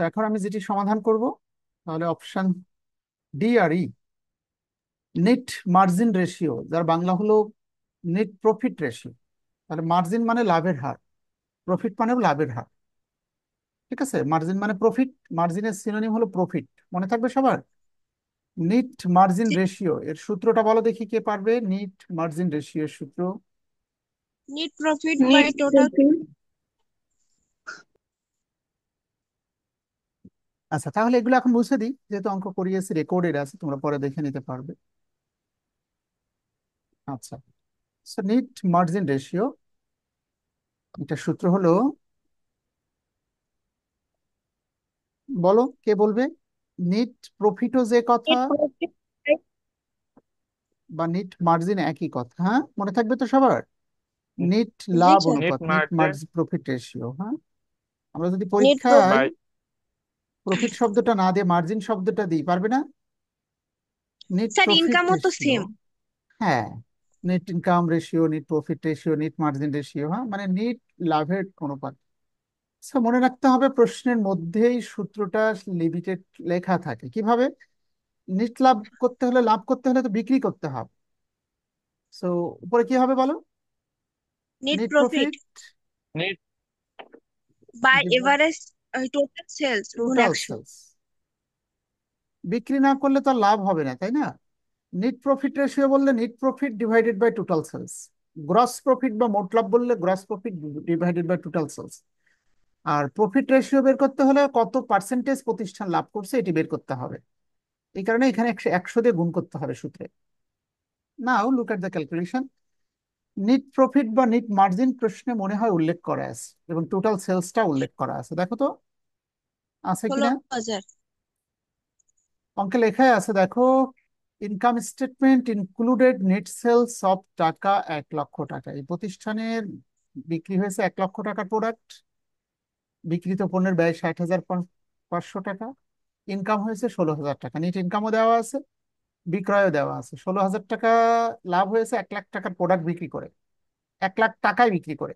এখন আমি যেটি সমাধান করব, তাহলে অপশন ডি আর ই, নেট মার্জিন রেশিও, যার বাংলা হলো নেট প্রফিট রেশিও। তাহলে মার্জিন মানে লাভের হার, প্রফিট মানেও লাভের হার। ঠিক আছে, মার্জিন মানে প্রফিট, মার্জিনের সিনোনিম হলো প্রফিট, মনে থাকবে সবার। নিট মার্জিন রেশিও এর সূত্রটা বলো দেখি, কে পারবে? নিট মার্জিন রেশিও এর সূত্র। Net profit net by total. Profit. আচ্ছা, তাহলে এগুলো এখন মুছে দিই, যেহেতু অঙ্ক করিয়েছি, রেকর্ডেড আছে, তোমরা পরে দেখে নিতে পারবে। আচ্ছা, নিট মার্জিন রেশিও, এটা সূত্র হলো, বলো কে বলবে? নিট প্রফিটও যে কথা, নেট প্রফিট বাই বা নিট মার্জিন একই কথা, হ্যাঁ মনে থাকবে তো সবার। নিট জি লাভ স্যার। নেট অনুপাত, net margin margin profit ratio. হ্যাঁ, আমরা যদি নেট পরীক্ষায় প্রফিট। বাই প্রফিট শব্দটা না দিয়ে মার্জিন শব্দটা দিই, পারবে না? নেট স্যার প্রফিট ইনকামও তো রেশিও, সেম। হ্যাঁ, net income ratio, net profit ratio, net margin ratio, হ্যাঁ মানে নেট লাভের অনুপাত। So, মনে রাখতে হবে প্রশ্নের মধ্যেই সূত্রটা লিমিটেড লেখা থাকে। কিভাবে? নেট লাভ করতে হলে, লাভ করতে হলে তো বিক্রি করতে হবে। সো উপরে কি হবে বলো? Net net profit profit net by average total sales গুণ টোটাল 100। সেলস। বিক্রি না করলে তো আর লাভ হবে না, তাই না? নেট প্রফিট রেশিও বললে net profit divided by total sales. Gross profit বা মোট লাভ বললে gross profit divided by total sales. আর প্রফিট রেশিও বের করতে হলে কত পার্সেন্টেজ প্রতিষ্ঠান লাভ করছে এটি বের করতে হবে। এই কারণে এখানে 100 দিয়ে গুণ করতে হবে সূত্রে। Now look at the calculation. Net profit বা নিট মার্জিন প্রশ্নে মনে হয় উল্লেখ করা আছে, এবং টোটাল সেলসটা উল্লেখ করা আছে, দেখো তো আছে কিনা। 16,000। অঙ্কে লেখায় আছে, দেখো, income statement included net sales of টাকা 1 লক্ষ টাকা। এই প্রতিষ্ঠানের বিক্রি হয়েছে 1 লক্ষ টাকার প্রোডাক্ট, বিক্রিত পণ্যের ব্যয় 60,500 টাকা, ইনকাম হয়েছে 16,000 টাকা। নেট ইনকামও দেওয়া আছে, বিক্রয়ও দেওয়া আছে। 16,000 টাকা লাভ হয়েছে 1 লাখ টাকার প্রোডাক্ট বিক্রি করে, 1 লাখ টাকায় বিক্রি করে।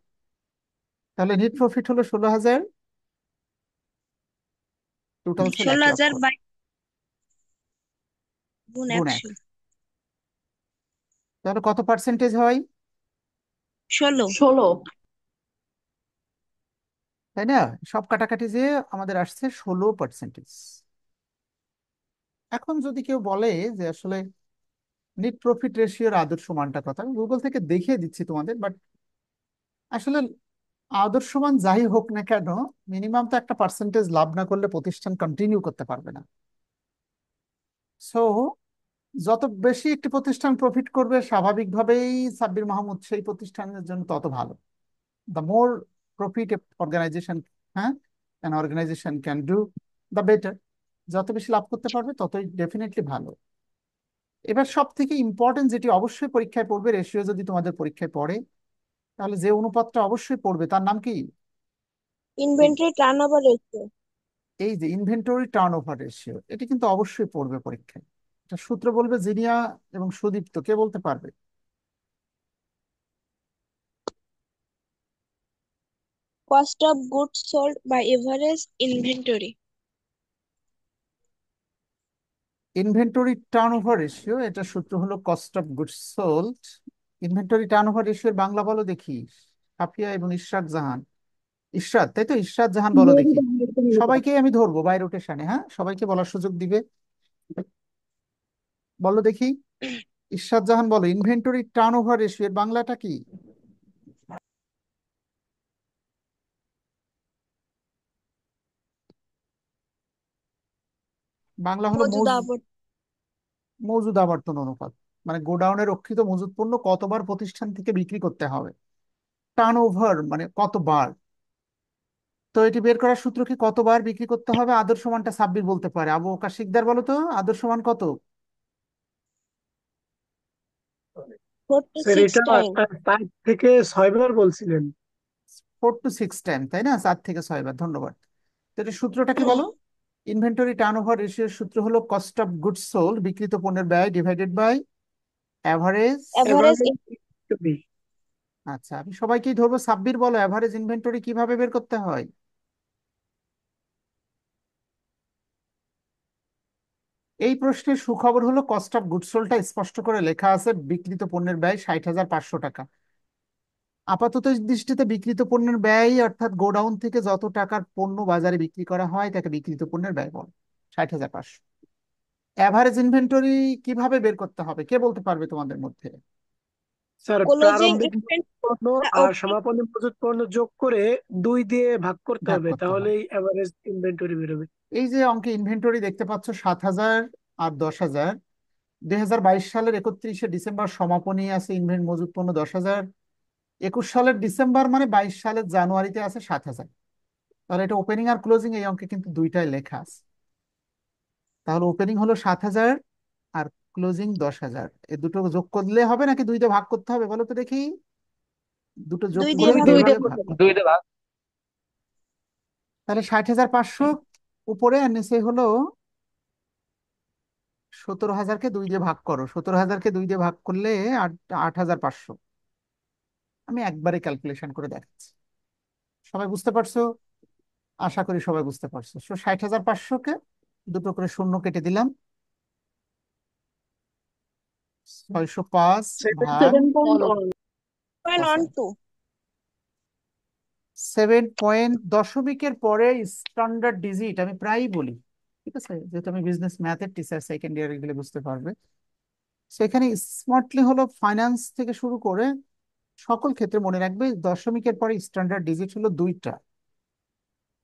তাহলে নেট প্রফিট হলো 16,000, টোটাল সেল 1 লক্ষ 16,000 বাই গুণ গুণ 1। 100। তাহলে কত পার্সেন্টেজ হয়? 16। 16। তাই না? সব কাটাকাটি যে আমাদের আসছে 16%। এখন যদি কেউ বলে যে আসলে নেট প্রফিট রেশিওর আদর্শ মানটা কথা, আমি গুগল থেকে দেখিয়ে দিচ্ছি তোমাদের, বাট আসলে আদর্শ মান যাই হোক না কেন, মিনিমাম তো একটা পার্সেন্টেজ লাভ না করলে প্রতিষ্ঠান কন্টিনিউ করতে পারবে না। সো যত বেশি একটি প্রতিষ্ঠান প্রফিট করবে, স্বাভাবিকভাবেই সাব্বির মাহমুদ সেই প্রতিষ্ঠানের জন্য তত ভালো। দ্য মোর প্রফিট অর্গানাইজেশন, হ্যাঁ, an organisation can do, the better. যত বেশি লাভ করতে পারবে ততই ডেফিনেটলি ভালো। এবার সব থেকে ইম্পর্টেন্ট যেটি অবশ্যই পরীক্ষায় পড়বে, রেশিও যদি তোমাদের পরীক্ষায় পড়ে, তাহলে যে অনুপাতটা অবশ্যই পড়বে তার নাম কি? এই ইনভেন্টরি টার্নওভার রেশিও। এই যে ইনভেন্টরি টার্নওভার রেশিও, এটি কিন্তু অবশ্যই পড়বে পরীক্ষায়। এটা সূত্র বলবে জিনিয়া এবং সুদীপ্ত, কে বলতে পারবে? Cost of goods sold by average inventory. Inventory turnover ratio, এটা সূত্র হলো cost of goods sold. Inventory turnover রেশিওর বাংলা বলো দেখি, সাফিয়া এবং ইশরাত জাহান। ইশরাত, তাই তো, ইশরাত জাহান বলো দেখি। সবাইকে আমি ধরবো বাই রোটেশনে, হ্যাঁ সবাইকে বলার সুযোগ দিবে। বলো দেখি, ইশরাত জাহান বলো, ইনভেন্টরি টার্নওভার রেশিও এর বাংলাটা কি? বাংলা হলো মজুদ আবর্ত। মজুদ আবর্তন অনুপাত। মানে গোডাউনে রক্ষিত মজুদ পণ্য কতবার প্রতিষ্ঠান থেকে বিক্রি করতে হবে, টার্নওভার মানে কতবার। তো এটি বের করার সূত্র কি, কতবার বিক্রি করতে হবে? আদর্শ মানটা সাব্বির বলতে পারে, আবু বকর শিকদার বলো তো, আদর্শ মান কত? 4 to স্যার 6 এটা টাইম। 5 থেকে 6 বার বলছিলেন। 4 to 6 টাইম, তাই না? 4 থেকে 6 বার, ধন্যবাদ। তো এটার সূত্রটা কি বলো? ইনভেন্টরি টার্নওভার রেশিওর সূত্র হলো কস্ট অফ গুডস সোল্ড, বিক্রিত পণ্যের ব্যয়, divided by average. Average. Average to be. আচ্ছা, আমি সবাইকেই ধরবো, সাব্বির বলো অ্যাভারেজ ইনভেন্টরি কিভাবে বের করতে হয়? এই প্রশ্নের সুখবর হলো কস্ট অফ গুডস সোল্ডটা স্পষ্ট করে লেখা আছে, বিক্রিত পণ্যের ব্যয় 60,500 টাকা। আপাতত দৃষ্টিতে বিক্রিত পণ্যের ব্যয় অর্থাৎ গোডাউন থেকে যত টাকার পণ্য বাজারে বিক্রি করা হয় তাকে বিক্রিত পণ্যের ব্যয় বলে, 60,500। অ্যাভারেজ ইনভেন্টরি কিভাবে বের করতে হবে, কে বলতে পারবে তোমাদের মধ্যে? স্যার ক্লোজিং প্রারম্ভিক মজুত পণ্য আর সমাপনী মজুত পণ্য যোগ করে 2 দিয়ে ভাগ করতে ভাগ হবে, করতে হবে। তাহলেই এভারেজ ইনভেন্টরি বেরোবে। এই যে অঙ্কে ইনভেন্টরি দেখতে পাচ্ছ 7,000 আর 10,000, 2022 সালের 31শে ডিসেম্বর সমাপনী আছে ইনভেন্ট মজুত পণ্য 10,000, 21 সালের ডিসেম্বর মানে 22 সালের জানুয়ারিতে আছে 7,000। তাহলে এটা ওপেনিং আর ক্লোজিং এই অঙ্কে কিন্তু দুইটাই লেখা আছে। তাহলে ওপেনিং হলো 7,000 আর ক্লোজিং 10,000, এই দুটো যোগ করলে হবে নাকি দুই দিয়ে ভাগ করতে হবে বলো তো দেখি? দুটো যোগ 2 দিয়ে করে ভাগ দুই দুই দিয়ে দিয়ে করতে ভাগ ভাগ হবে। করো। করতে দুই হবে। দিয়ে ভাগ। তাহলে 60,500 উপরে আর নিচে হলো 17,000কে 2 দিয়ে ভাগ করো, 17,000কে 2 দিয়ে ভাগ করলে 8,500। আমি একবারে ক্যালকুলেশন করে দেখাচ্ছি, সবাই বুঝতে পারছো? আশা করি সবাই বুঝতে পারছো। 60,500কে দুটো করে শূন্য কেটে দিলাম, 605 ভাগ 7.12। 7 দশমিকের পরে স্ট্যান্ডার্ড ডিজিট আমি প্রায়ই বলি, ঠিক আছে, যেহেতু আমি বিজনেস ম্যাথের টিচার, সেকেন্ড ইয়ারে গেলে বুঝতে পারবে। সেখানে স্মার্টলি হলো ফাইন্যান্স থেকে শুরু করে সকল ক্ষেত্রে মনে রাখবে দশমিকের পরে স্ট্যান্ডার্ড ডিজিট হলো দুইটা।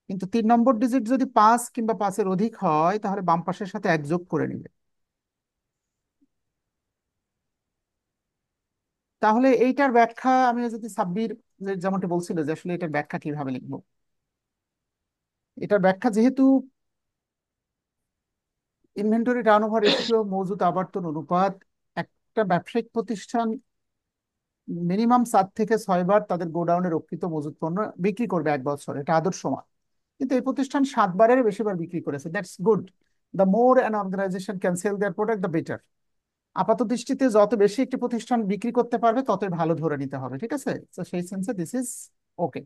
কিন্তু 3 নম্বর ডিজিট যদি 5 কিংবা 5-এর অধিক হয় তাহলে বাম পাশের সাথে এক যোগ করে নিবে। তাহলে এইটার ব্যাখ্যা আমি যদি সাব্বির যেমনটি বলছিল যে আসলে এটার ব্যাখ্যা কিভাবে লিখবো, এটার ব্যাখ্যা যেহেতু ইনভেন্টরি টার্নওভার রেশিও মজুত আবর্তন অনুপাত, একটা ব্যবসায়িক প্রতিষ্ঠান মিনিমাম 4 থেকে 6 বার তাদের গোডাউনে রক্ষিত মজুত পণ্য বিক্রি করবে 1 বছর, এটা আদর্শ মান। কিন্তু এই প্রতিষ্ঠান 7 বারের বেশিবার বিক্রি করেছে, that's good. The more an organisation can sell their product the better. আপাত দৃষ্টিতে যত বেশি একটি প্রতিষ্ঠান বিক্রি করতে পারবে ততই ভালো ধরে নিতে হবে, ঠিক আছে, তো সেই সেন্সে দিস ইজ ওকে।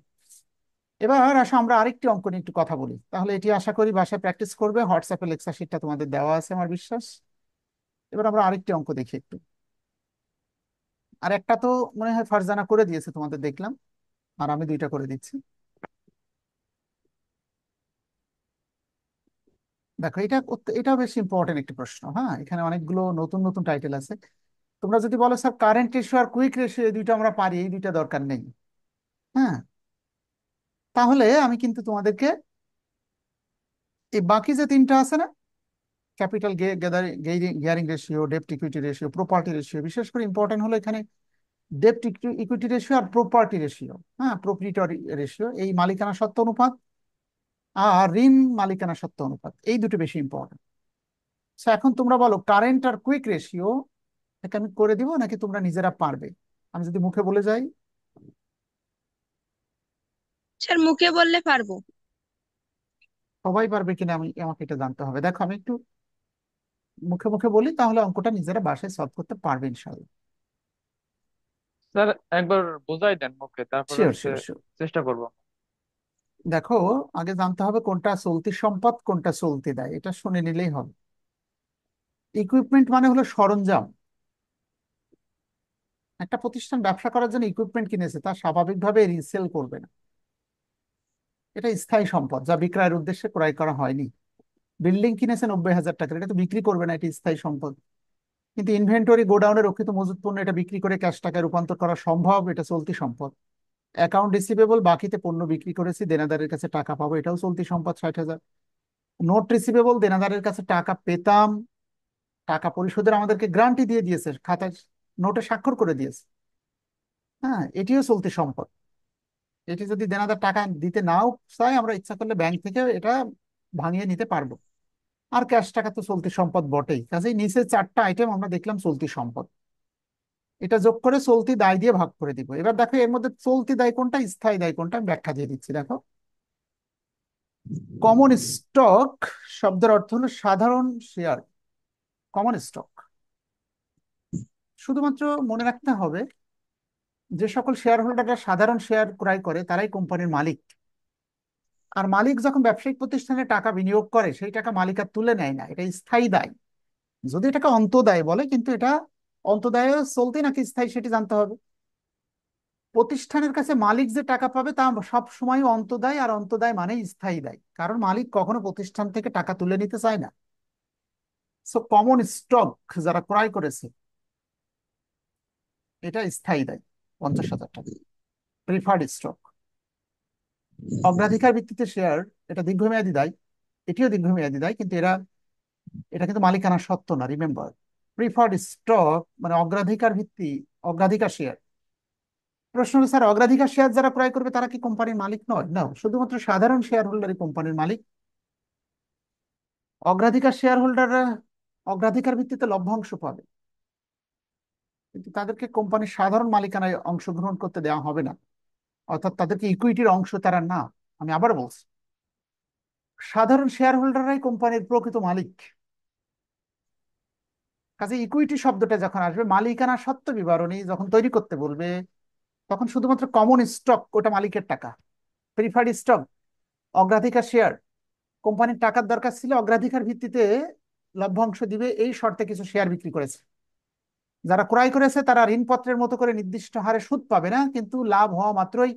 এবার আসো আমরা আরেকটি অঙ্ক নিয়ে একটু কথা বলি, তাহলে এটি আশা করি বাসায় প্র্যাকটিস করবে, হোয়াটসঅ্যাপে লেকচার শিটটা তোমাদের দেওয়া আছে আমার বিশ্বাস। এবার আমরা আরেকটি অঙ্ক দেখি একটু। আর একটা তো মনে হয় ফারজানা করে দিয়েছে তোমাদের দেখলাম, আর আমি দুইটা করে দিচ্ছি। দেখো এটাও বেশ ইম্পর্টেন্ট একটি প্রশ্ন, হ্যাঁ, এখানে অনেকগুলো নতুন নতুন টাইটেল আছে। তোমরা যদি বলো স্যার কারেন্ট রেশিও আর কুইক রেশিও এই দুইটা আমরা পারি, এই দুইটা দরকার নেই, হ্যাঁ, তাহলে আমি কিন্তু তোমাদেরকে এই বাকি যে তিনটা আছে না, ক্যাপিটাল গিয়ারিং রেশিও, ডেপ্ট ইকুইটি রেশিও, প্রপার্টি রেশিও, বিশেষ করে ইম্পর্টেন্ট হলো এখানে ডেপ্ট ইকুইটি রেশিও আর প্রপার্টি রেশিও, হ্যাঁ, প্রপ্রিটরি রেশিও, এই মালিকানা সত্ত্ব অনুপাত আর ঋণ মালিকানা সত্ত্ব অনুপাত, এই দুটো বেশি ইম্পর্টেন্ট। এখন তোমরা বলো কারেন্ট আর কুইক রেশিও এটা আমি করে দিব নাকি তোমরা নিজেরা পারবে? আমি যদি মুখে বলে যাই, স্যার মুখে বললে পারবো। সবাই পারবে কিনা আমি আমাকে এটা জানতে হবে। দেখো আমি একটু মুখে মুখে বলি, তাহলে অঙ্কটা নিজেরা বাসায় সলভ করতে পারবে ইনশাল্লাহ। স্যার একবার বুঝাই দেন মুখে, তারপর শিওর শিওর শিওর। চেষ্টা করব। দেখো আগে জানতে হবে কোনটা চলতি সম্পদ কোনটা চলতি দায়, এটা শুনে নিলেই হবে। ইকুইপমেন্ট মানে হলো সরঞ্জাম। একটা প্রতিষ্ঠান ব্যবসা করার জন্য ইকুইপমেন্ট কিনেছে, তা স্বাভাবিকভাবে রিসেল করবে না, এটা স্থায়ী সম্পদ যা বিক্রয়ের উদ্দেশ্যে ক্রয় করা হয়নি। বিল্ডিং কিনেছে 90,000 টাকার, এটা তো বিক্রি করবে না, এটা স্থায়ী সম্পদ। কিন্তু ইনভেন্টরি গোডাউনে রক্ষিত মজুত পণ্য, এটা বিক্রি করে ক্যাশ টাকায় রূপান্তর করা সম্ভব, এটা চলতি সম্পদ। অ্যাকাউন্ট রিসিভেবল, বাকিতে পণ্য বিক্রি করেছি, দেনাদারের কাছে টাকা পাবো, এটাও চলতি সম্পদ 60,000। নোট রিসিভেবল, দেনাদারের কাছে টাকা পেতাম, টাকা পরিশোধের আমাদেরকে গ্যারান্টি দিয়ে দিয়েছে, খাতায় নোটে স্বাক্ষর করে দিয়েছে, হ্যাঁ, এটিও চলতি সম্পদ। এটি যদি দেনাদার টাকা দিতে নাও চায়, আমরা ইচ্ছা করলে ব্যাংক থেকে এটা ভাঙিয়ে নিতে পারবো। আর ক্যাশ টাকা তো চলতি সম্পদ বটেই, কাজেই নিচে 4টা আইটেম আমরা দেখলাম চলতি সম্পদ। এটা যোগ করে চলতি দায় দিয়ে ভাগ করে দিব। এবার দেখো এর মধ্যে চলতি দায় কোনটা স্থায়ী দায় কোনটা আমি ব্যাখ্যা দিয়ে দিচ্ছি। দেখো কমন স্টক শব্দের অর্থ হলো সাধারণ শেয়ার, কমন স্টক। শুধুমাত্র মনে রাখতে হবে যে সকল শেয়ার হোল্ডাররা সাধারণ শেয়ার ক্রয় করে তারাই কোম্পানির মালিক। আর মালিক যখন ব্যবসায়িক প্রতিষ্ঠানে টাকা বিনিয়োগ করে সেই টাকা মালিক আর তুলে নেয় না, এটা স্থায়ী দায়। যদি এটাকে অন্তদায় বলে, কিন্তু এটা অন্তদায় চলতি নাকি স্থায়ী সেটি জানতে হবে। প্রতিষ্ঠানের কাছে মালিক যে টাকা পাবে তা সব সময় অন্তদায়, আর অন্তদায় মানেই স্থায়ী দায়, কারণ মালিক কখনো প্রতিষ্ঠান থেকে টাকা তুলে নিতে চায় না। সো কমন স্টক যারা ক্রয় করেছে এটা স্থায়ী দায়, 50,000 টাকা। প্রিফার্ড স্টক, অগ্রাধিকার ভিত্তিতে শেয়ার, এটা দীর্ঘমেয়াদী দায়, এটিও দীর্ঘমেয়াদী দায়, কিন্তু এটা কিন্তু মালিকানা সত্ত্ব না, রিমেম্বার। প্রিফার্ড স্টক মানে অগ্রাধিকার ভিত্তি, অগ্রাধিকার শেয়ার। প্রশ্ন হলো, স্যার অগ্রাধিকার শেয়ার যারা ক্রয় করবে তারা কি কোম্পানির মালিক নয়? না, শুধুমাত্র সাধারণ শেয়ার হোল্ডারই কোম্পানির মালিক। অগ্রাধিকার শেয়ার হোল্ডাররা অগ্রাধিকার ভিত্তিতে লভ্যাংশ পাবে, কিন্তু তাদেরকে কোম্পানির সাধারণ মালিকানায় অংশগ্রহণ করতে দেওয়া হবে না, অর্থাৎ তাদেরকে ইকুইটির অংশ তারা না। আমি আবার বলছি, সাধারণ শেয়ার হোল্ডাররাই কোম্পানির প্রকৃত মালিক। কাজে ইকুইটি শব্দটা যখন আসবে, মালিকানা সত্ত্ব বিবরণী যখন তৈরি করতে বলবে, তখন শুধুমাত্র কমন স্টক ওটা মালিকের টাকা। প্রিফার্ড স্টক অগ্রাধিকার শেয়ার, কোম্পানির টাকার দরকার ছিল, অগ্রাধিকার ভিত্তিতে লভ্যাংশ দিবে এই শর্তে কিছু শেয়ার বিক্রি করেছে। যারা ক্রয় করেছে তারা ঋণপত্রের মতো করে নির্দিষ্ট হারে সুদ পাবে না, কিন্তু লাভ হওয়া মাত্রই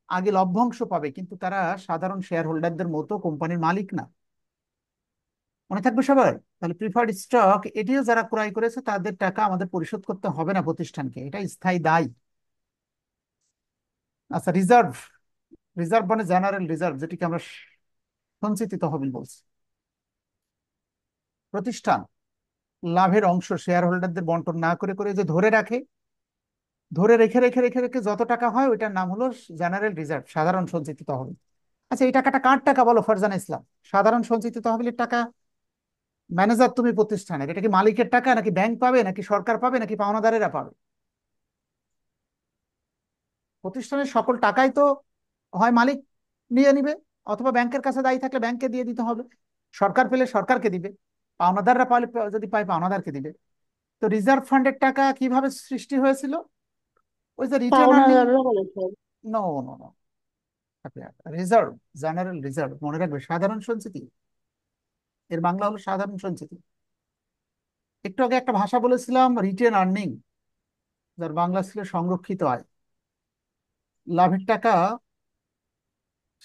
আগে লভ্যাংশ পাবে, কিন্তু তারা সাধারণ শেয়ার হোল্ডারদের মতো কোম্পানির মালিক না। মনে থাকবে সবার? তাহলে প্রিফার্ড স্টক এটিও যারা ক্রয় করেছে তাদের টাকা আমাদের পরিশোধ করতে হবে না প্রতিষ্ঠানকে, এটা স্থায়ী দায়। আচ্ছা, রিজার্ভ। রিজার্ভ মানে জেনারেল রিজার্ভ, যেটিকে আমরা সঞ্চিত তহবিল বলছি। প্রতিষ্ঠান লাভের অংশ শেয়ার হোল্ডারদের বন্টন না করে করে যে ধরে রাখে, ধরে রেখে রেখে রেখে রেখে যত টাকা হয় ওইটার নাম হলো জেনারেল রিজার্ভ, সাধারণ সঞ্চিত তহবিল। আচ্ছা, এই টাকাটা কার টাকা বলো ফারজানা ইসলাম? সাধারণ সঞ্চিত তহবিলের টাকা। ম্যানেজার তুমি প্রতিষ্ঠানের, এটা কি মালিকের টাকা নাকি ব্যাংক পাবে নাকি সরকার পাবে নাকি পাওনাদারেরা পাবে? প্রতিষ্ঠানের সকল টাকাই তো হয় মালিক নিয়ে নিবে, অথবা ব্যাংকের কাছে দায়ী থাকলে ব্যাংককে দিয়ে দিতে হবে, সরকার পেলে সরকারকে দিবে, পাওনাদাররা পালে যদি পায় পাওনাদারকে দিবে। তো রিজার্ভ ফান্ডের টাকা কিভাবে সৃষ্টি হয়েছিল? ওই যে রিটার্ন আর্নিং। পাওনাদাররা বলেছেন। No, no, no. Reserve, general reserve, মনে রাখবে সাধারণ সঞ্চিতি, এর বাংলা হলো সাধারণ সঞ্চিতি। একটু আগে একটা ভাষা বলেছিলাম রিটেন আর্নিং, যার বাংলা ছিল সংরক্ষিত আয়। লাভের টাকা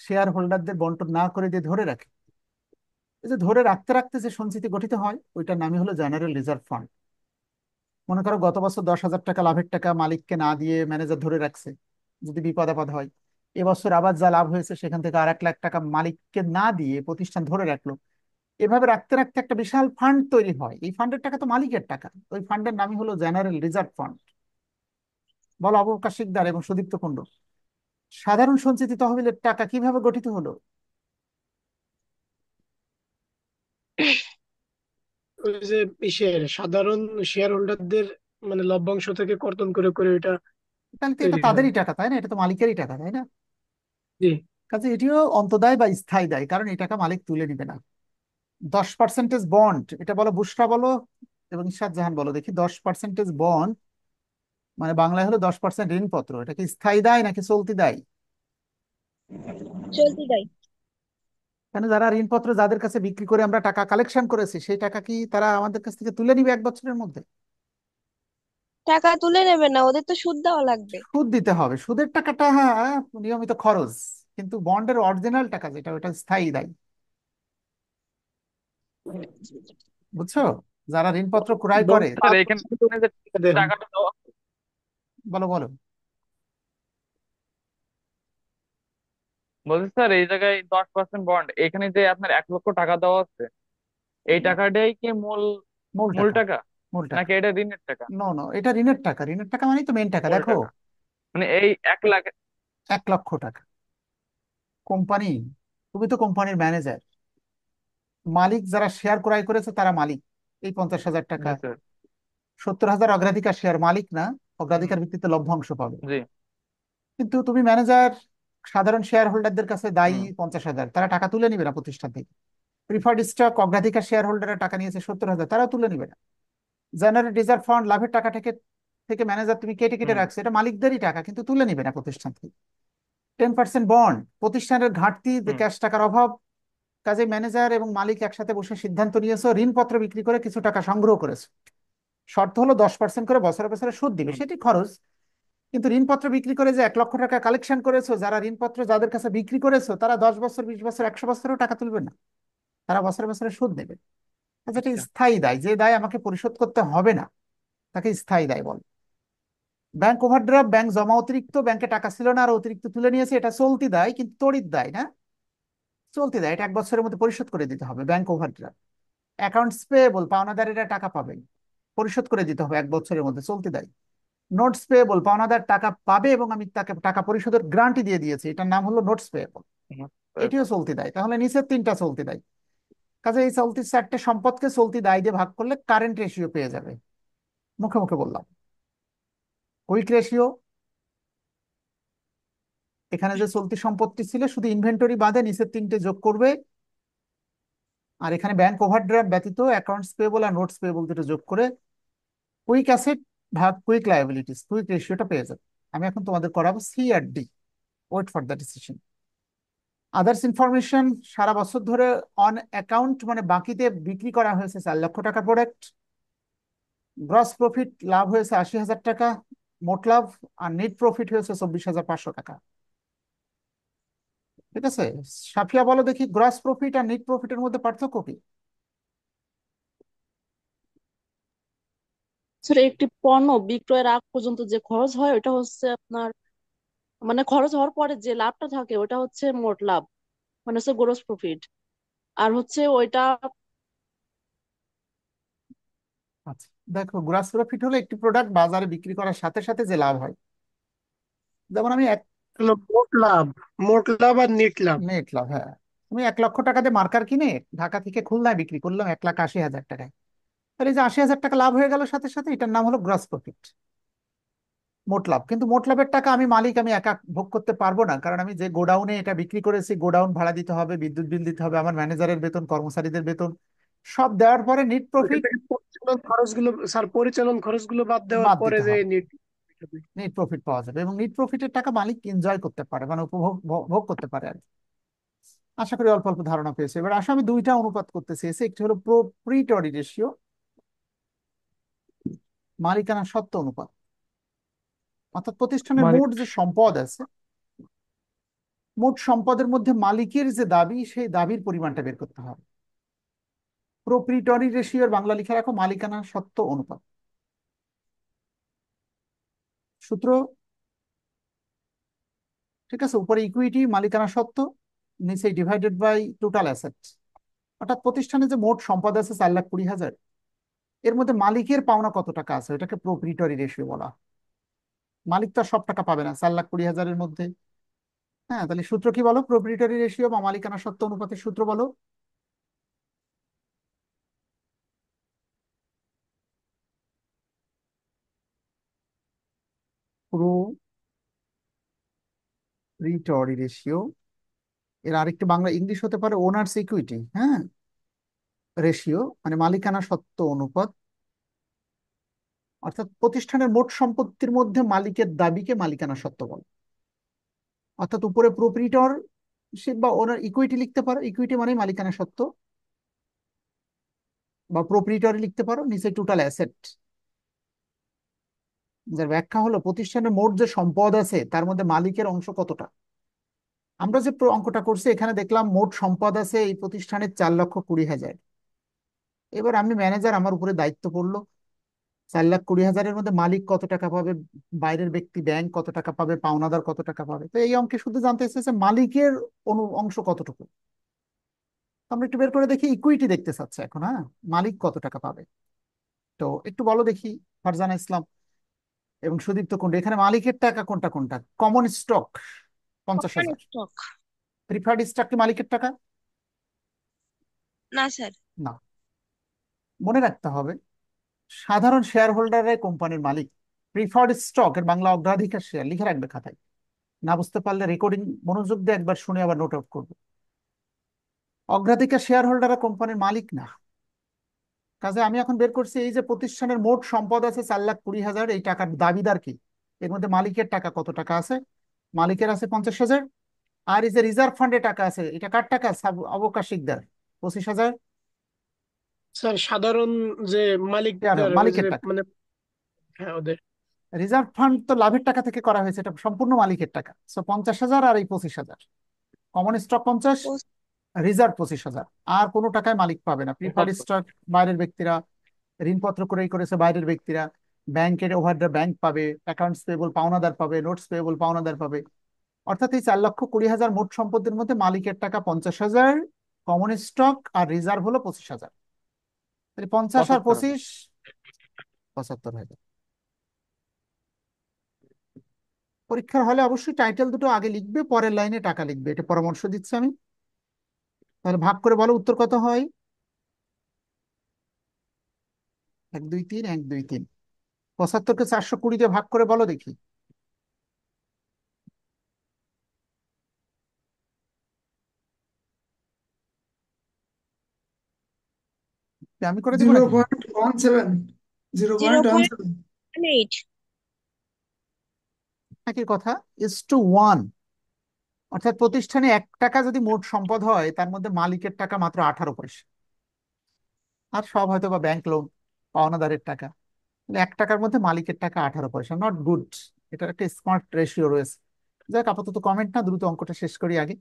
শেয়ার হোল্ডারদের বন্টন না করে দিয়ে ধরে রাখে, এই যে ধরে রাখতে রাখতে যে সঞ্চিতি গঠিত হয় ওইটার নামই হলো জেনারেল রিজার্ভ ফান্ড। মনে করো গত বছর 10,000 টাকা লাভের টাকা মালিককে না দিয়ে ম্যানেজার ধরে রাখছে, যদি বিপদ আপদ হয়। এবছর আবার যা লাভ হয়েছে সেখান থেকে আর 1 লাখ টাকা মালিককে না দিয়ে প্রতিষ্ঠান ধরে রাখলো। এভাবে রাখতে রাখতে একটা বিশাল ফান্ড তৈরি হয়, এই ফান্ডের টাকা তো মালিকের টাকা, ওই ফান্ডের নামই হলো জেনারেল রিজার্ভ ফান্ড। বলো অবকাশ শিকদার এবং সুদীপ্ত কুণ্ডু, সাধারণ সঞ্চিতি তহবিলের টাকা কিভাবে গঠিত হলো? ওই যে সাধারণ শেয়ার হোল্ডারদের মানে লভ্যাংশ থেকে কর্তন করে করে এটা তাহলে তো এটা তৈরি হয়। তাদেরই টাকা, তাই না? এটা তো মালিকেরই টাকা, তাই না? জি। কাজে এটিও অন্তদায় বা স্থায়ী দায়, কারণ এই টাকা মালিক তুলে নিবে না। 10% বন্ড, এটা বলো বুশরা বলো এবং ইরশাদ জাহান বলো দেখি, 10% বন্ড মানে বাংলায় হলো 10% ঋণপত্র, এটা কি স্থায়ী দায় নাকি চলতি দায়? চলতি দায়। কেন, যারা ঋণপত্র যাদের কাছে বিক্রি করে আমরা টাকা কালেকশন করেছি সেই টাকা কি তারা আমাদের কাছ থেকে তুলে নিবে 1 বছরের মধ্যে? টাকা তুলে নেবে না, ওদের তো সুদ দেওয়া লাগবে। সুদ দিতে হবে, সুদের টাকাটা হ্যাঁ নিয়মিত খরচ, কিন্তু বন্ডের অরিজিনাল টাকা যেটা ওটা স্থায়ী দায়। বুঝছো? যারা ঋণপত্র ক্রয় করে। বন্ডটা স্যার এখানে আকর্ষণীয় যে দেন। টাকাটা দেওয়া, বলো বলো। বলছি স্যার এই জায়গায় 10% বন্ড, এখানে যে আপনার 1 লক্ষ টাকা দেওয়া হচ্ছে, এই টাকাটাই কি মূল মূল মূল টাকা, টাকা মূল টাকা। নাকি এটা ঋণের টাকা? নো নো, এটা ঋণের টাকা, ঋণের টাকা মানেই তো মেন টাকা। মূল দেখো, টাকা মানে এই 1 লাখ। 1 লক্ষ টাকা কোম্পানি, তুমি তো কোম্পানির ম্যানেজার, মালিক যারা শেয়ার ক্রয় করেছে তারা মালিক। এই 50,000 টাকা, জি স্যার। 70,000 অগ্রাধিকার শেয়ার, মালিক না, হুম, অগ্রাধিকার ভিত্তিতে লভ্যাংশ পাবে। জি। কিন্তু তুমি ম্যানেজার, সাধারণ শেয়ার হোল্ডারদের কাছে দায়ী হুম, 50,000, তারা টাকা তুলে নিবে না প্রতিষ্ঠান থেকে। প্রিফার্ড স্টক অগ্রাধিকার শেয়ার হোল্ডাররা টাকা নিয়েছে 70,000, তারাও তুলে নিবে না। জেনারেল রিজার্ভ ফান্ড লাভের টাকা থেকে থেকে ম্যানেজার তুমি কেটে কেটে হুম, রাখছে, এটা মালিকদেরই টাকা, কিন্তু তুলে নিবে না প্রতিষ্ঠান থেকে। 10% বন্ড, প্রতিষ্ঠানের ঘাটতি, হুম, ক্যাশ টাকার অভাব, কাজে ম্যানেজার এবং মালিক একসাথে বসে সিদ্ধান্ত নিয়েছো ঋণপত্র বিক্রি করে কিছু টাকা সংগ্রহ করেছো। শর্ত হলো 10% করে বছরে বছরে সুদ দিবে, হুম, সেটি খরচ। কিন্তু ঋণপত্র বিক্রি করে যে 1 লক্ষ টাকা কালেকশন করেছো, যারা ঋণপত্র যাদের কাছে বিক্রি করেছো তারা 10 বছর, 20 বছর, 100 বছরেও টাকা তুলবে না, তারা বছরে বছরে সুদ দেবে। যেটা আচ্ছা। স্থায়ী দায়, যে দায় আমাকে পরিশোধ করতে হবে না, তাকে স্থায়ী দায় বলে। ব্যাংক ওভারড্রাফট, ব্যাংক জমা অতিরিক্ত, ব্যাংকে টাকা ছিল না আর অতিরিক্ত তুলে নিয়েছে, এটা চলতি দায়, কিন্তু তড়িৎ দায় না, চলতি দায়, এটা 1 বছরের মধ্যে পরিশোধ করে দিতে হবে। Bank overdraft. অ্যাকাউন্টস পেয়েবল, পাওনাদারেরা টাকা পাবে, পরিশোধ করে দিতে হবে 1 বছরের মধ্যে, চলতি দায়। নোটস পেয়েবল, পাওনাদার টাকা পাবে এবং আমি তাকে টাকা পরিশোধের গ্যারান্টি দিয়ে দিয়েছি, এটার নাম হলো নোটস পেয়েবল, হুম, এটিও চলতি দায়। তাহলে নিচের 3টা চলতি দায়। কাজে এই চলতি 4টে সম্পদকে চলতি দায় দিয়ে ভাগ করলে কারেন্ট রেশিও পেয়ে যাবে। মুখে মুখে বললাম। কুইক রেশিও, এখানে যে চলতি সম্পত্তি ছিল শুধু ইনভেন্টরি বাদে নিচের 3টে যোগ করবে, আর এখানে ব্যাংক ওভারড্রাফট ব্যতীত অ্যাকাউন্টস পেয়েবল আর নোটস পেয়েবল দুটো যোগ করে কুইক অ্যাসেট ভাগ কুইক লায়াবিলিটিস, কুইক রেশিওটা পেয়ে যাবে। আমি এখন তোমাদের করাবো সি আর D, wait for the decision. Others information, সারা বছর ধরে অন অ্যাকাউন্ট মানে বাকিতে বিক্রি করা হয়েছে 4 লক্ষ টাকা প্রোডাক্ট, গ্রস প্রফিট লাভ হয়েছে 80,000 টাকা, মোট লাভ, আর নেট প্রফিট হয়েছে 24,500 টাকা। ঠিক আছে, সাফিয়া বলো দেখি গ্রস প্রফিট আর নেট প্রফিটের মধ্যে পার্থক্য কি? স্যার, একটি পণ্য বিক্রয়ের আগ পর্যন্ত যে খরচ হয় ওটা হচ্ছে আপনার, মানে খরচ হওয়ার পরে যে লাভটা থাকে ওটা হচ্ছে মোট লাভ, মানে হচ্ছে গ্রোস প্রফিট। আর হচ্ছে ওইটা আচ্ছা, দেখো গ্রস প্রফিট হলো একটি প্রোডাক্ট বাজারে বিক্রি করার সাথে সাথে যে লাভ হয়। যেমন আমি এক হলো মোট লাভ। মোট লাভ আর নেট লাভ। নেট লাভ, হ্যাঁ। আমি 1 লক্ষ টাকা দিয়ে মার্কার কিনে ঢাকা থেকে খুলনায় বিক্রি করলাম 1,80,000 টাকায়, তাহলে এই যে 80,000 টাকা লাভ হয়ে গেল সাথে সাথে, এটার নাম হলো গ্রস প্রফিট, মোট লাভ। কিন্তু মোট লাভের টাকা আমি মালিক, আমি একা ভোগ করতে পারবো না, কারণ আমি যে গোডাউনে এটা বিক্রি করেছি গোডাউন ভাড়া দিতে হবে, বিদ্যুৎ বিল দিতে হবে, আমার ম্যানেজারের বেতন, কর্মচারীদের বেতন, সব দেওয়ার পরে নেট ওইখান প্রফিট থেকে পরিচালন খরচগুলো, স্যার পরিচালন খরচগুলো বাদ দেওয়ার বাদ পরে দিতে যে হবে, নেট। নেট প্রফিট পাওয়া যাবে, এবং নেট প্রফিটের টাকা মালিক এনজয় করতে পারে, মানে উপভোগ ভোগ করতে পারে আর কি। আশা করি অল্প অল্প ধারণা পেয়েছে। এবার আসলে আমি 2টা অনুপাত করতে চেয়েছি, একটি হলো প্রোপ্রিটরি রেশিও, মালিকানা সত্ত্ব অনুপাত, অর্থাৎ প্রতিষ্ঠানের মানে মোট যে সম্পদ আছে, মোট সম্পদের মধ্যে মালিকের যে দাবি সেই দাবির পরিমাণটা বের করতে হবে। প্রোপ্রিটরি রেশিওর বাংলা লিখে রাখো মালিকানা সত্ত্ব অনুপাত। সূত্র, ঠিক আছে, উপরে ইকুইটি মালিকানা সত্ত্ব, নিচে ডিভাইডেড বাই টোটাল অ্যাসেট। অর্থাৎ প্রতিষ্ঠানে যে মোট সম্পদ আছে 4,20,000, এর মধ্যে মালিকের পাওনা কত টাকা আছে, এটাকে প্রোপ্রিটরি রেশিও বলা হয়। মালিক তো আর সব টাকা পাবে না 4,20,000-এর মধ্যে। হ্যাঁ, তাহলে সূত্র কি বলো, প্রোপ্রিটরি রেশিও বা মালিকানা সত্ত্ব অনুপাতের সূত্র বলো। প্রোপ্রিটরি রেশিও, এর আরেকটি বাংলা ইংলিশ হতে পারে ওনার্স ইকুইটি, হ্যাঁ, রেশিও মানে মালিকানা সত্ত্ব অনুপাত। অর্থাৎ প্রতিষ্ঠানের মোট সম্পত্তির মধ্যে মালিকের দাবিকে মালিকানা সত্ত্ব বলে। অর্থাৎ উপরে প্রোপ্রিটর বা ওনার ইকুইটি লিখতে পারো, ইকুইটি মানে মালিকানা সত্ত্ব, বা প্রোপ্রিটরি লিখতে পারো, নিচে টোটাল অ্যাসেট, যার ব্যাখ্যা হলো প্রতিষ্ঠানের মোট যে সম্পদ আছে তার মধ্যে মালিকের অংশ কতটা। আমরা যে অঙ্কটা করছি এখানে দেখলাম মোট সম্পদ আছে এই প্রতিষ্ঠানের 4,20,000। এবার আমি ম্যানেজার, আমার উপরে দায়িত্ব পড়লো 4,20,000-এর মধ্যে মালিক কত টাকা পাবে, বাইরের ব্যক্তি ব্যাংক কত টাকা পাবে, পাওনাদার কত টাকা পাবে। তো এই অঙ্কে শুধু জানতে এসেছে মালিকের অংশ কতটুকু। তো আমরা একটু বের করে দেখি, ইকুইটি দেখতে চাচ্ছে এখন, হ্যাঁ, মালিক কত টাকা পাবে। তো একটু বলো দেখি ফারজানা ইসলাম এবং সুদীপ্ত কুণ্ডু, এখানে মালিকের টাকা কোনটা কোনটা? কমন স্টক পঞ্চাশ কমন হাজার স্টক। প্রিফার্ড স্টক কি মালিকের টাকা? না স্যার। না, মনে রাখতে হবে সাধারণ শেয়ার হোল্ডাররাই কোম্পানির মালিক। প্রিফার্ড স্টক এর বাংলা অগ্রাধিকার শেয়ার, লিখে রাখবে খাতায়, না বুঝতে পারলে রেকর্ডিং মনোযোগ দিয়ে একবার শুনে আবার নোট আউট করবে। অগ্রাধিকার শেয়ার হোল্ডাররা কোম্পানির মালিক না। কাজে আমি এখন বের করছি এই যে প্রতিষ্ঠানের মোট সম্পদ আছে 4,20,000, এই টাকার দাবিদার কি, এর মধ্যে মালিকের টাকা কত টাকা আছে। মালিকের আছে 50,000, আর এই যে রিজার্ভ ফান্ডে টাকা আছে, এটা কার টাকা? অবকাশিকদের 25,000। স্যার সাধারণ যে মালিকদের, ওই যে মালিকের টাকা। মানে, হ্যাঁ ওদের। রিজার্ভ ফান্ড তো লাভের টাকা থেকে করা হয়েছে, এটা সম্পূর্ণ মালিকের টাকা। 50,000 আর এই 25,000, কমন স্টক 50, পোস্ট রিজার্ভ 25,000। আর কোনো টাকায় মালিক পাবে না। প্রিফার্ড স্টক বাইরের ব্যক্তিরা, ঋণপত্র ক্রয় করেছে বাইরের ব্যক্তিরা, ব্যাংকের ওভারড্রাফট ব্যাংক পাবে, অ্যাকাউন্টস পেয়েবল পাওনাদার পাবে, নোটস পেয়েবল পাওনাদার পাবে। অর্থাৎ এই 4,20,000 মোট সম্পদের মধ্যে মালিকের টাকা 50,000, কমন স্টক আর রিজার্ভ হলো 25,000। তাহলে 50 আর 75,000। 25, 75,000। পরীক্ষার হলে অবশ্যই টাইটেল দুটো আগে লিখবে, পরের লাইনে টাকা লিখবে, এটা পরামর্শ দিচ্ছি আমি। তাহলে ভাগ করে বলো উত্তর কত হয়। 1 2 3, 1 2 3। 75কে 420 দিয়ে ভাগ করে বলো দেখি। আমি করে দিব জিরো নাকি? Point one seven zero zero point one point seven 8। একই কথা, is to 1। অর্থাৎ প্রতিষ্ঠানে 1 টাকা যদি মোট সম্পদ হয়, তার মধ্যে মালিকের টাকা মাত্র 18 পয়সা। আর সব হয়তো বা ব্যাংক লোন, পাওনাদারের টাকা। 1 টাকার মধ্যে মালিকের টাকা 18 পয়সা, নট গুড। এটার একটা স্মার্ট রেশিও রয়েছে। যাক, আপাতত কমেন্ট না, দ্রুত অঙ্কটা শেষ করি আগে।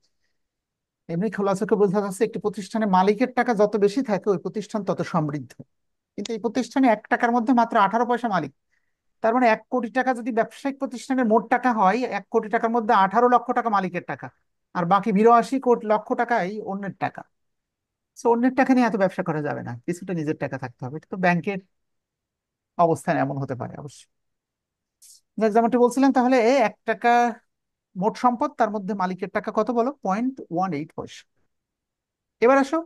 এমনি খোলা চোখে বোঝা যাচ্ছে একটি প্রতিষ্ঠানে মালিকের টাকা যত বেশি থাকে, ওই প্রতিষ্ঠান তত সমৃদ্ধ। কিন্তু এই প্রতিষ্ঠানে 1 টাকার মধ্যে মাত্র 18 পয়সা মালিক। তার মানে 1 কোটি টাকা যদি ব্যবসায়িক প্রতিষ্ঠানের মোট টাকা হয়, 1 কোটি টাকার মধ্যে 18 লক্ষ টাকা মালিকের টাকা, আর বাকি 82 লক্ষ টাকাই অন্যের টাকা। তো অন্যের টাকা নিয়ে এত ব্যবসা করা যাবে না, কিছুটা নিজের টাকা থাকতে হবে। এটা তো ব্যাংকের অবস্থান এমন হতে পারে অবশ্যই। যাক, যেমনটি বলছিলাম, তাহলে 1 টাকা মোট সম্পদ, তার মধ্যে মালিকের টাকা কত বলো? 0.18 পয়সা। এবার আসো,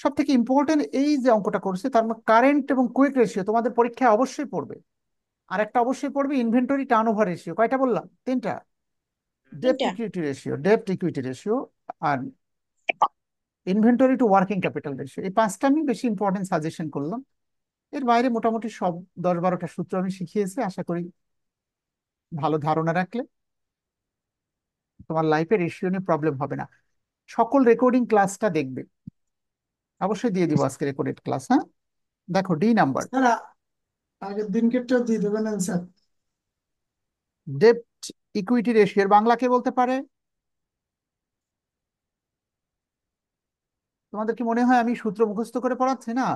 সব থেকে ইম্পর্টেন্ট এই যে অঙ্কটা করছে, তার মধ্যে কারেন্ট এবং কুইক রেশিও তোমাদের পরীক্ষায় অবশ্যই পড়বে। আর একটা অবশ্যই পড়বে ইনভেন্টরি টার্নওভার রেশিও। কয়টা বললাম? 3টা। ডেপ্ট তিনটা। ইকুইটি রেশিও, ডেপ্ট equity ratio, R inventory to working capital ratio. এই 5টা আমি বেশি ইম্পর্টেন্ট সাজেশন করলাম। এর বাইরে মোটামুটি সব 10-12টা সূত্র আমি শিখিয়েছি। আশা করি ভালো ধারণা রাখলে তোমার লাইফে রেশিও নিয়ে প্রবলেম হবে না। সকল রেকর্ডিং ক্লাসটা দেখবে, অবশ্যই দিয়ে দিব আজকে রেকর্ডেড ক্লাস। হ্যাঁ, দেখো ডি নাম্বার, স্যার, আগের দিনকেরটাও দিয়ে দেবেন স্যার। ডেপ্ট ইকুইটি রেশিওর বাংলা কে বলতে পারে? তোমাদের কি মনে হয় আমি সূত্র মুখস্থ করে পড়াচ্ছি? না,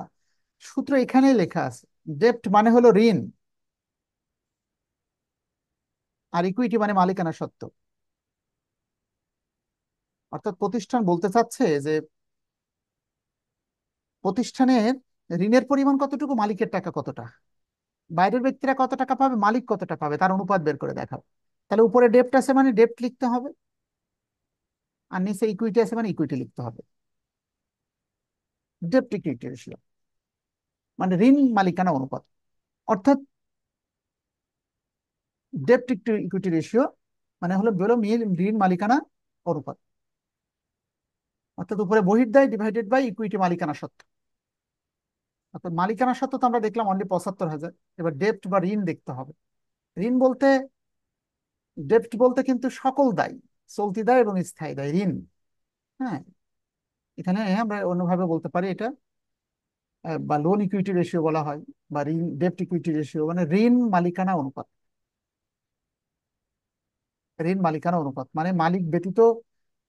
সূত্র এখানেই লেখা আছে। ডেপ্ট মানে হলো ঋণ, আর ইকুইটি মানে মালিকানা সত্ত্ব। অর্থাৎ প্রতিষ্ঠান বলতে চাচ্ছে যে প্রতিষ্ঠানের ঋণের পরিমাণ কতটুকু, মালিকের টাকা কতটা, বাইরের ব্যক্তিরা কত টাকা পাবে, মালিক কতটা পাবে, তার অনুপাত বের করে দেখাও। তাহলে উপরে ডেপ্ট আছে মানে ডেপ্ট লিখতে হবে, আর নিচে ইকুইটি আছে মানে ইকুইটি লিখতে হবে। ডেপ্ট ইকুইটি রেশিও মানে ঋণ মালিকানা অনুপাত। অর্থাৎ ডেপ্ট ইকুইটি রেশিও মানে হলো বেরো ঋণ মালিকানা অনুপাত। অর্থাৎ উপরে বহির্দায় ডিভাইডেড বাই ইকুইটি মালিকানা সত্ত্ব। অর্থাৎ মালিকানা সত্ত্ব তো আমরা দেখলাম অনলি 75,000। এবার ডেপ্ট বা ঋণ দেখতে হবে। ঋণ বলতে, ডেপ্ট বলতে কিন্তু সকল দায়, চলতি দায় এবং স্থায়ী দায়, ঋণ। হ্যাঁ, এখানে আমরা অন্যভাবে বলতে পারি এটা, বা লোন ইকুইটি রেশিও বলা হয়, বা ঋণ ডেপ্ট ইকুইটি রেশিও মানে ঋণ মালিকানা অনুপাত। ঋণ মালিকানা অনুপাত মানে মালিক ব্যতীত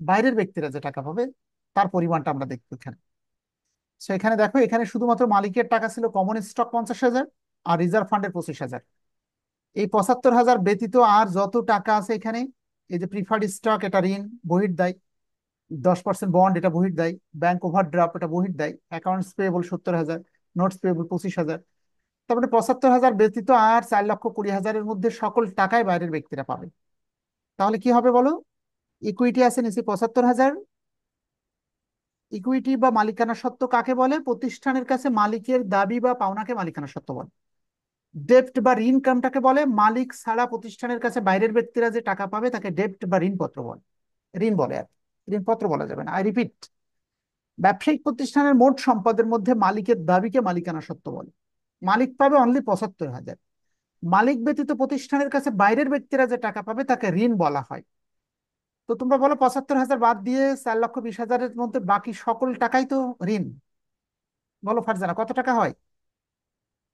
বাইরের ব্যক্তিরা যে টাকা পাবে, তার পরিমাণটা আমরা দেখবো এখানে। সেখানে দেখো, এখানে শুধুমাত্র মালিকের টাকা ছিল কমন স্টক 50,000 আর রিজার্ভ ফান্ডের 25,000। এই 75,000 ব্যতীত আর যত টাকা আছে এখানে, এই যে প্রিফার্ড স্টক এটা ঋণ বহির্দায়, 10% বন্ড এটা বহির্দায়, ব্যাংক ওভারড্রাফট এটা বহির্দায়, অ্যাকাউন্টস পেয়েবল 70,000, নোটস পেয়েবল 25,000। তারপরে 75,000 ব্যতীত আর 4,20,000-এর মধ্যে সকল টাকায় বাইরের ব্যক্তিরা পাবে। তাহলে কি হবে বলো? ইকুইটি আছে নিচে 75,000। ইকুইটি বা মালিকানা সত্ত্ব কাকে বলে? প্রতিষ্ঠানের কাছে মালিকের দাবি বা পাওনাকে মালিকানা সত্ত্ব বলে। ডেপ্ট বা ঋণ কামটাকে বলে? মালিক ছাড়া প্রতিষ্ঠানের কাছে বাইরের ব্যক্তিরা যে টাকা পাবে তাকে ডেপ্ট বা ঋণপত্র বলে। ঋণ বলে আর ঋণপত্র বলা যাবে না। আই রিপিট, ব্যবসায়িক প্রতিষ্ঠানের মোট সম্পদের মধ্যে মালিকের দাবিকে মালিকানা সত্ত্ব বলে। মালিক পাবে অনলি 75,000। মালিক ব্যতীত প্রতিষ্ঠানের কাছে বাইরের ব্যক্তিরা যে টাকা পাবে তাকে ঋণ বলা হয়। তো তোমরা বলো 75,000 বাদ দিয়ে 4,20,000-এর মধ্যে বাকি সকল টাকাই তো ঋণ। বলো ফারজানা, কত টাকা হয়?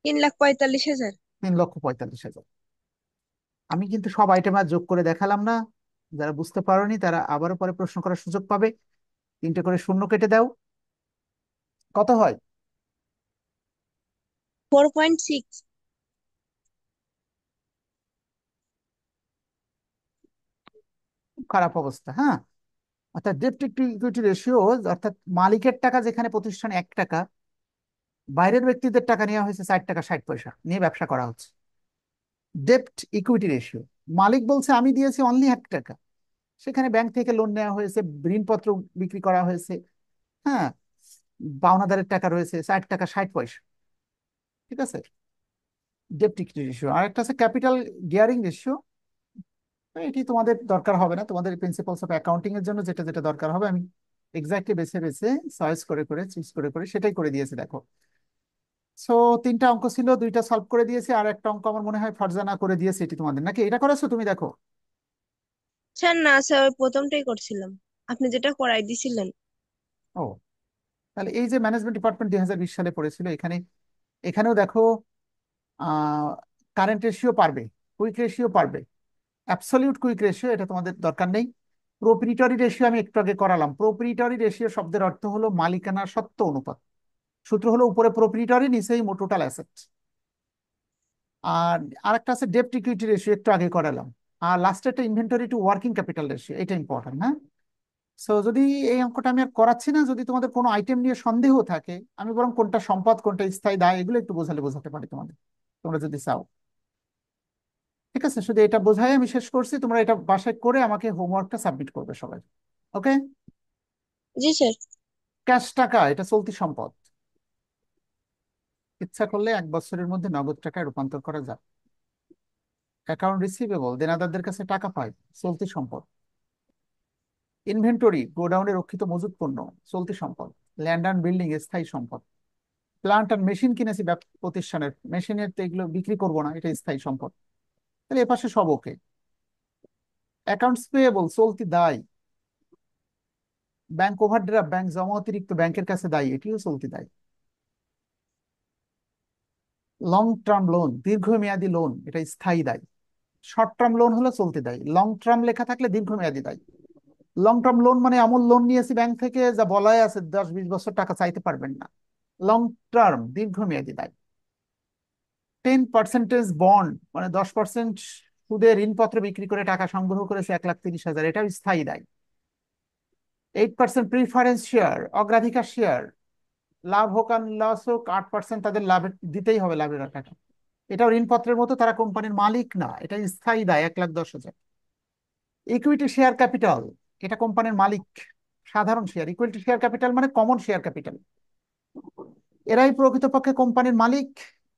3,45,000। 3,45,000। আমি কিন্তু সব আইটেম আর যোগ করে দেখালাম না। যারা বুঝতে পারোনি তারা আবারও পরে প্রশ্ন করার সুযোগ পাবে। 3টে করে শূন্য কেটে দাও। কত হয়? 4.6। খুব খারাপ অবস্থা, হ্যাঁ। অর্থাৎ ডেট টু ইকুইটি রেশিও, অর্থাৎ মালিকের টাকা যেখানে প্রতিষ্ঠানে 1 টাকা, বাইরের ব্যক্তিদের টাকা নেওয়া হয়েছে 4 টাকা 60 পয়সা নিয়ে ব্যবসা করা হচ্ছে। ডেপ্ট ইকুইটি রেশিও, মালিক বলছে আমি দিয়েছি অনলি 1 টাকা, সেখানে ব্যাংক থেকে লোন নেওয়া হয়েছে, ঋণপত্র বিক্রি করা হয়েছে, হ্যাঁ, পাওনাদারের টাকা রয়েছে 4 টাকা 60 পয়সা। ঠিক আছে, ডেপ্ট ইকুইটি রেশিও। আর একটা আছে ক্যাপিটাল গিয়ারিং রেশিও। এটি তোমাদের দরকার হবে না, তোমাদের প্রিন্সিপালস অফ অ্যাকাউন্টিং এর জন্য যেটা যেটা দরকার হবে আমি এক্স্যাক্টলি বেছে বেছে চয়েস করে করে চুজ করে করে সেটাই করে দিয়েছি, দেখো। সো 3টা অঙ্ক ছিল, 2টা সলভ করে দিয়েছি, আর একটা অঙ্ক আমার মনে হয় ফারজানা করে দিয়েছে, এটি তোমাদের নাকি এটা করেছো তুমি? দেখো। স্যার না স্যার, ওই প্রথমটাই করছিলাম, আপনি যেটা করাই দিছিলেন। ও, তাহলে এই যে ম্যানেজমেন্ট ডিপার্টমেন্ট 2020 সালে পড়েছিল, এখানে এখানেও দেখো কারেন্ট রেশিও পারবে, কুইক রেশিও পারবে, অ্যাবসলিউট কুইক রেশিও এটা তোমাদের দরকার নেই। প্রোপ্রিটরি রেশিও আমি একটু আগে করালাম। প্রোপ্রিটরি রেশিও শব্দের অর্থ হলো মালিকানার সত্ত্ব অনুপাত। সূত্র হলো উপরে প্রোপ্রিটরি, নিচেই টোটাল অ্যাসেট। আর আরেকটা আছে ডেপ্ট ইকুইটি রেশিও, একটু আগে করালাম। আর লাস্টে একটা inventory to working capital ratio, এটা ইম্পর্টেন্ট, হ্যাঁ। সো যদি এই অঙ্কটা আমি আর করাচ্ছি না, যদি তোমাদের কোনো আইটেম নিয়ে সন্দেহ থাকে, আমি বরং কোনটা সম্পদ কোনটা স্থায়ী দায় এগুলো একটু বোঝাতে পারি তোমাদের, তোমরা যদি চাও। ঠিক আছে, শুধু এটা বোঝাই আমি শেষ করছি, তোমরা এটা বাসায় করে আমাকে হোমওয়ার্কটা সাবমিট করবে সবাই। ওকে। জি স্যার। ক্যাশ টাকা এটা চলতি সম্পদ। ইচ্ছা করলে 1 বছরের মধ্যে নগদ টাকায় রূপান্তর করা যায়। অ্যাকাউন্ট রিসিভেবল, দেনাদারদের কাছে টাকা পায়, চলতি সম্পদ। ইনভেন্টরি, গোডাউনে রক্ষিত মজুত পণ্য, চলতি সম্পদ। ল্যান্ড অ্যান্ড বিল্ডিং, স্থায়ী সম্পদ। প্লান্ট আর মেশিন কিনেছি প্রতিষ্ঠানের, মেশিনের তো এগুলো বিক্রি করবো না, এটা স্থায়ী সম্পদ। তাহলে এপাশে সব ওকে। অ্যাকাউন্টস পেয়েবল, চলতি দায়। ব্যাংক ওভারড্রাফট, ব্যাংক জমা অতিরিক্ত ব্যাংকের কাছে দায়ী, এটিও চলতি দায়। লং টার্ম লোন, দীর্ঘমেয়াদী লোন, এটা স্থায়ী দায়। শর্ট টার্ম লোন হলো চলতি দায়, লং টার্ম লেখা থাকলে দীর্ঘমেয়াদী দায়। লং টার্ম লোন মানে এমন লোন নিয়েছি ব্যাংক থেকে যা বলাই আছে 10-20 বছর টাকা চাইতে পারবেন না। লং টার্ম, দীর্ঘমেয়াদী দায়। 10% বন্ড মানে 10% সুদে ঋণপত্র বিক্রি করে টাকা সংগ্রহ করেছে 1,30,000, এটাও স্থায়ী দায়। 8% প্রিফারেন্স শেয়ার, অগ্রাধিকার শেয়ার, লাভ হোক আর লস হোক 8% তাদের লাভ দিতেই হবে, লাভের টাকা। এটাও ঋণপত্রের মতো, তারা কোম্পানির মালিক না, এটা স্থায়ী দায় 1,10,000। ইকুইটি শেয়ার ক্যাপিটাল, এটা কোম্পানির মালিক, সাধারণ শেয়ার। ইকুইটি শেয়ার ক্যাপিটাল মানে কমন শেয়ার ক্যাপিটাল, এরাই প্রকৃতপক্ষে কোম্পানির মালিক,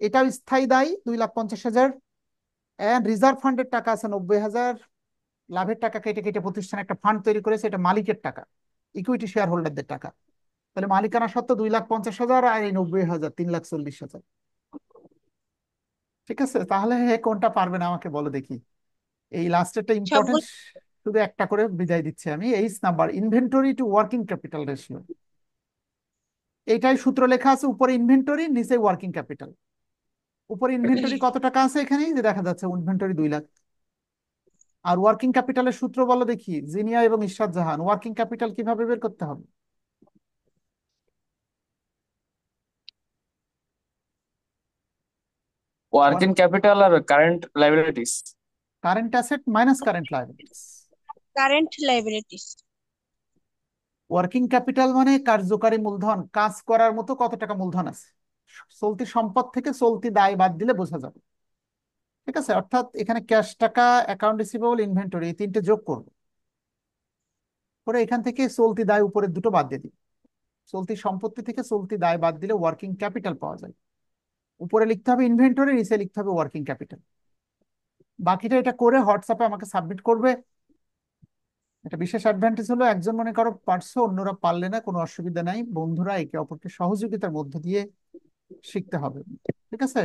এটাও স্থায়ী দায় 2,50,000। এন্ড রিজার্ভ ফান্ডের টাকা আছে 90,000, লাভের টাকা কেটে কেটে প্রতিষ্ঠান একটা ফান্ড তৈরি করেছে, এটা মালিকের টাকা, ইকুইটি শেয়ার হোল্ডারদের টাকা। তাহলে মালিকানা সত্ত্ব 2,50,000, আর এই 90,000 3,40,000। ঠিক আছে, তাহলে কোনটা পারবে না আমাকে বলো দেখি। এই লাস্টেরটা ইম্পর্টেন্ট, সবগুলো। শুধু একটা করে বিদায় দিচ্ছি আমি। 8 number, inventory to working capital ratio. এইটাই সূত্র লেখা আছে, উপরে ইনভেন্টরি নিচে ওয়ার্কিং ক্যাপিটাল। উপরে ইনভেন্টরি কত টাকা আছে, এখানেই যে দেখা যাচ্ছে ইনভেন্টরি 2 লাখ। আর ওয়ার্কিং ক্যাপিটালের সূত্র বলো দেখি, জিনিয়া এবং ইরশাদ জাহান, ওয়ার্কিং ক্যাপিটাল কিভাবে বের করতে হবে? ওয়ার্কিং ক্যাপিটাল আর current liabilities. Current asset minus current liabilities. Current liabilities. Working capital মানে কার্যকারী মূলধন, কাজ করার মতো কত টাকা মূলধন আছে, চলতি সম্পদ থেকে চলতি দায় বাদ দিলে বোঝা যাবে। ঠিক আছে, অর্থাৎ এখানে ক্যাশ টাকা, অ্যাকাউন্ট রিসিভেবল, ইনভেন্টরি, এই 3টে যোগ করবো করে এখান থেকে চলতি দায় উপরের দুটো বাদ দিয়ে দিই। চলতি সম্পত্তি থেকে চলতি দায় বাদ দিলে ওয়ার্কিং ক্যাপিটাল পাওয়া যায়। উপরে লিখতে হবে ইনভেন্টরি, নিচে লিখতে হবে ওয়ার্কিং ক্যাপিটাল। বাকিটা এটা করে হোয়াটসঅ্যাপে আমাকে সাবমিট করবে। এটা বিশেষ অ্যাডভান্টেজ হলো, একজন মনে করো পারছো, অন্যরা পারলে না, কোনো অসুবিধা নাই, বন্ধুরা একে অপরকে সহযোগিতার মধ্য দিয়ে শিখতে হবে। ঠিক আছে।